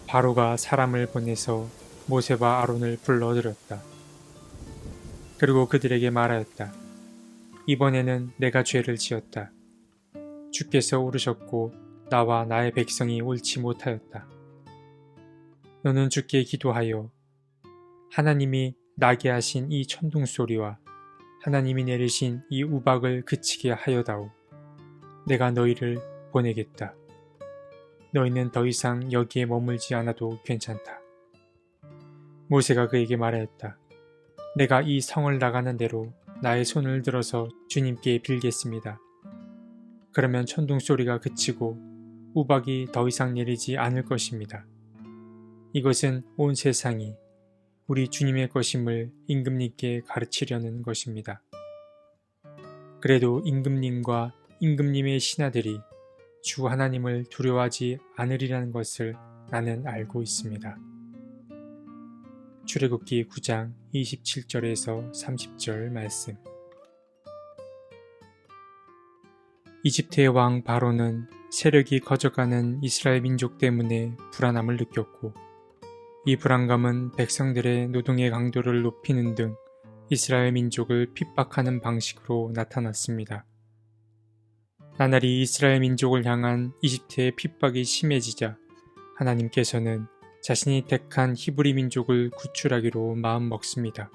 바로가 사람을 보내서 모세와 아론을 불러들였다. 그리고 그들에게 말하였다. 이번에는 내가 죄를 지었다. 주께서 오르셨고 나와 나의 백성이 옳지 못하였다. 너는 주께 기도하여 하나님이 나게 하신 이 천둥소리와 하나님이 내리신 이 우박을 그치게 하여다오. 내가 너희를 보내겠다. 너희는 더 이상 여기에 머물지 않아도 괜찮다. 모세가 그에게 말하였다. 내가 이 성을 나가는 대로 나의 손을 들어서 주님께 빌겠습니다. 그러면 천둥소리가 그치고 우박이 더 이상 내리지 않을 것입니다. 이것은 온 세상이 우리 주님의 것임을 임금님께 가르치려는 것입니다. 그래도 임금님과 임금님의 신하들이 주 하나님을 두려워하지 않으리라는 것을 나는 알고 있습니다. 출애굽기 9장 27절에서 30절 말씀. 이집트의 왕 바로는 세력이 커져가는 이스라엘 민족 때문에 불안함을 느꼈고 이 불안감은 백성들의 노동의 강도를 높이는 등 이스라엘 민족을 핍박하는 방식으로 나타났습니다. 나날이 이스라엘 민족을 향한 이집트의 핍박이 심해지자 하나님께서는 자신이 택한 히브리 민족을 구출하기로 마음먹습니다.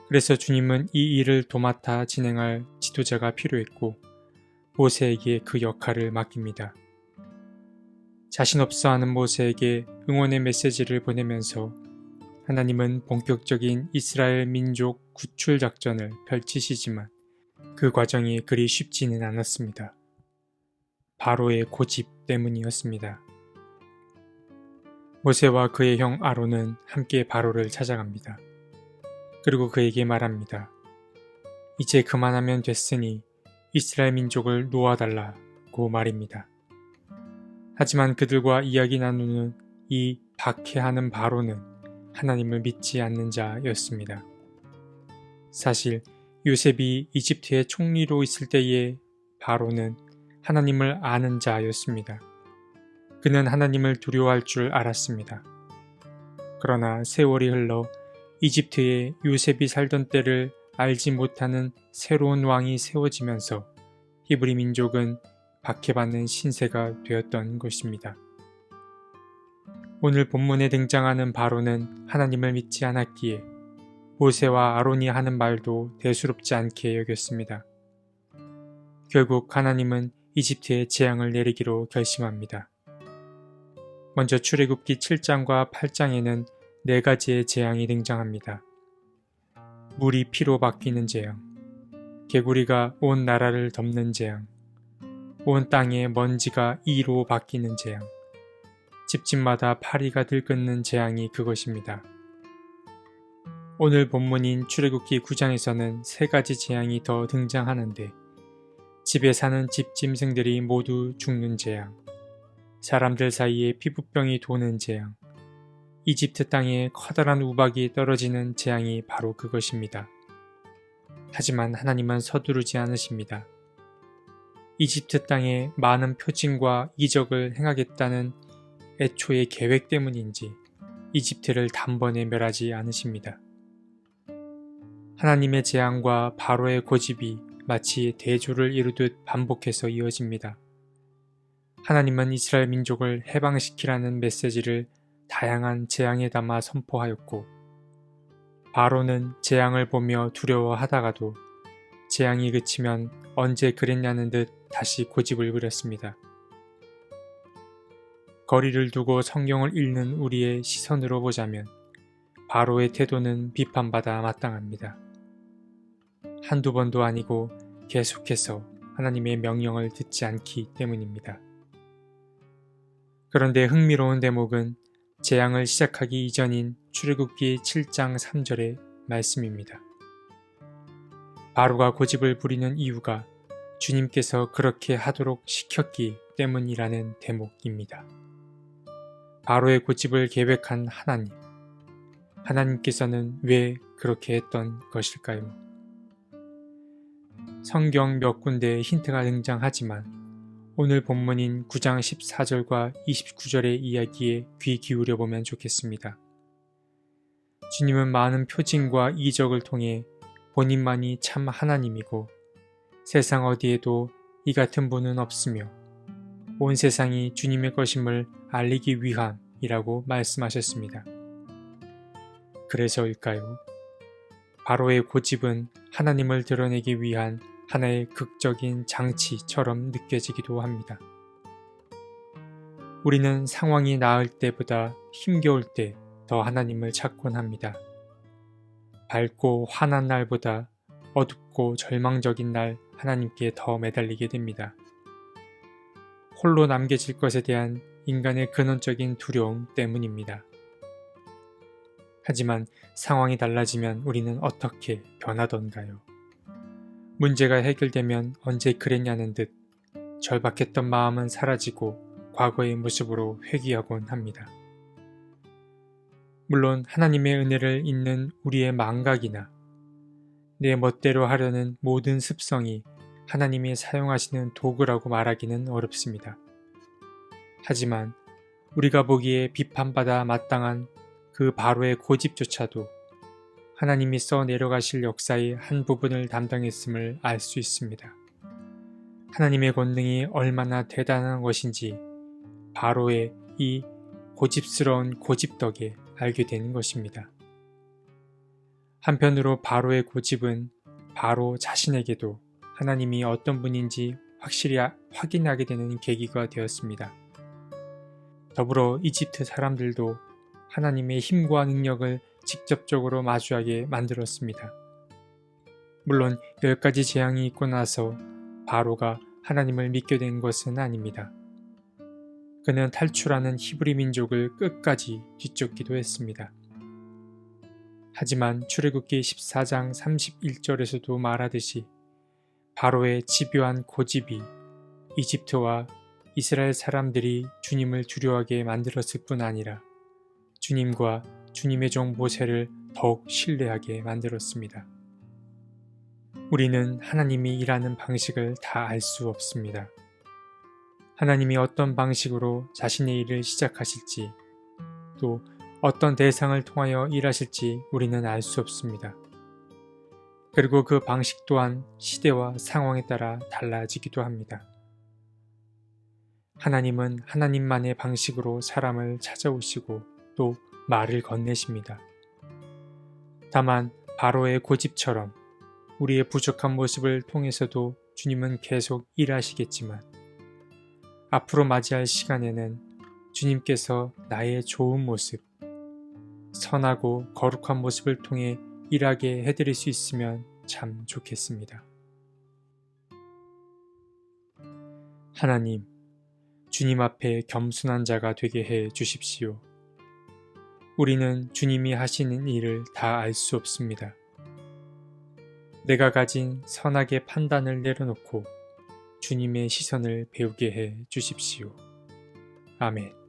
그래서 주님은 이 일을 도맡아 진행할 지도자가 필요했고 모세에게 그 역할을 맡깁니다. 자신 없어 하는 모세에게 응원의 메시지를 보내면서 하나님은 본격적인 이스라엘 민족 구출 작전을 펼치시지만 그 과정이 그리 쉽지는 않았습니다. 바로의 고집 때문이었습니다. 모세와 그의 형 아론은 함께 바로를 찾아갑니다. 그리고 그에게 말합니다. 이제 그만하면 됐으니 이스라엘 민족을 놓아달라고 말입니다. 하지만 그들과 이야기 나누는 이 박해하는 바로는 하나님을 믿지 않는 자였습니다. 사실 요셉이 이집트의 총리로 있을 때의 바로는 하나님을 아는 자였습니다. 그는 하나님을 두려워할 줄 알았습니다. 그러나 세월이 흘러 이집트에 요셉이 살던 때를 알지 못하는 새로운 왕이 세워지면서 히브리 민족은 박해받는 신세가 되었던 것입니다. 오늘 본문에 등장하는 바로는 하나님을 믿지 않았기에 모세와 아론이 하는 말도 대수롭지 않게 여겼습니다. 결국 하나님은 이집트에 재앙을 내리기로 결심합니다. 먼저 출애굽기 7장과 8장에는 4가지의 재앙이 등장합니다. 물이 피로 바뀌는 재앙, 개구리가 온 나라를 덮는 재앙, 온 땅에 먼지가 이로 바뀌는 재앙, 집집마다 파리가 들끓는 재앙이 그것입니다. 오늘 본문인 출애굽기 9장에서는 3가지 재앙이 더 등장하는데 집에 사는 집짐승들이 모두 죽는 재앙, 사람들 사이에 피부병이 도는 재앙, 이집트 땅에 커다란 우박이 떨어지는 재앙이 바로 그것입니다. 하지만 하나님은 서두르지 않으십니다. 이집트 땅에 많은 표징과 이적을 행하겠다는 애초의 계획 때문인지 이집트를 단번에 멸하지 않으십니다. 하나님의 재앙과 바로의 고집이 마치 대조를 이루듯 반복해서 이어집니다. 하나님은 이스라엘 민족을 해방시키라는 메시지를 다양한 재앙에 담아 선포하였고 바로는 재앙을 보며 두려워하다가도 재앙이 그치면 언제 그랬냐는 듯 다시 고집을 부렸습니다. 거리를 두고 성경을 읽는 우리의 시선으로 보자면 바로의 태도는 비판받아 마땅합니다. 한두 번도 아니고 계속해서 하나님의 명령을 듣지 않기 때문입니다. 그런데 흥미로운 대목은 재앙을 시작하기 이전인 출애굽기 7장 3절의 말씀입니다. 바로가 고집을 부리는 이유가 주님께서 그렇게 하도록 시켰기 때문이라는 대목입니다. 바로의 고집을 계획한 하나님께서는 왜 그렇게 했던 것일까요? 성경 몇 군데에 힌트가 등장하지만 오늘 본문인 9장 14절과 29절의 이야기에 귀 기울여 보면 좋겠습니다. 주님은 많은 표징과 이적을 통해 본인만이 참 하나님이고 세상 어디에도 이 같은 분은 없으며 온 세상이 주님의 것임을 알리기 위함이라고 말씀하셨습니다. 그래서일까요? 바로의 고집은 하나님을 드러내기 위한 하나의 극적인 장치처럼 느껴지기도 합니다. 우리는 상황이 나을 때보다 힘겨울 때 더 하나님을 찾곤 합니다. 밝고 환한 날보다 어둡고 절망적인 날 하나님께 더 매달리게 됩니다. 홀로 남겨질 것에 대한 인간의 근원적인 두려움 때문입니다. 하지만 상황이 달라지면 우리는 어떻게 변하던가요? 문제가 해결되면 언제 그랬냐는 듯 절박했던 마음은 사라지고 과거의 모습으로 회귀하곤 합니다. 물론 하나님의 은혜를 잊는 우리의 망각이나 내 멋대로 하려는 모든 습성이 하나님이 사용하시는 도구라고 말하기는 어렵습니다. 하지만 우리가 보기에 비판받아 마땅한 그 바로의 고집조차도 하나님이 써 내려가실 역사의 한 부분을 담당했음을 알 수 있습니다. 하나님의 권능이 얼마나 대단한 것인지 바로의 이 고집스러운 고집 덕에 알게 되는 것입니다. 한편으로 바로의 고집은 바로 자신에게도 하나님이 어떤 분인지 확실히 확인하게 되는 계기가 되었습니다. 더불어 이집트 사람들도 하나님의 힘과 능력을 직접적으로 마주하게 만들었습니다. 물론 10가지 재앙이 있고 나서 바로가 하나님을 믿게 된 것은 아닙니다. 그는 탈출하는 히브리 민족을 끝까지 뒤쫓기도 했습니다. 하지만 출애굽기 14장 31절에서도 말하듯이 바로의 집요한 고집이 이집트와 이스라엘 사람들이 주님을 두려워하게 만들었을 뿐 아니라 주님과 주님의 종 모세를 더욱 신뢰하게 만들었습니다. 우리는 하나님이 일하는 방식을 다 알 수 없습니다. 하나님이 어떤 방식으로 자신의 일을 시작하실지 또 어떤 대상을 통하여 일하실지 우리는 알 수 없습니다. 그리고 그 방식 또한 시대와 상황에 따라 달라지기도 합니다. 하나님은 하나님만의 방식으로 사람을 찾아오시고 또 말을 건네십니다. 다만 바로의 고집처럼 우리의 부족한 모습을 통해서도 주님은 계속 일하시겠지만 앞으로 맞이할 시간에는 주님께서 나의 좋은 모습, 선하고 거룩한 모습을 통해 일하게 해드릴 수 있으면 참 좋겠습니다. 하나님, 주님 앞에 겸손한 자가 되게 해 주십시오. 우리는 주님이 하시는 일을 다 알 수 없습니다. 내가 가진 선악의 판단을 내려놓고 주님의 시선을 배우게 해 주십시오. 아멘.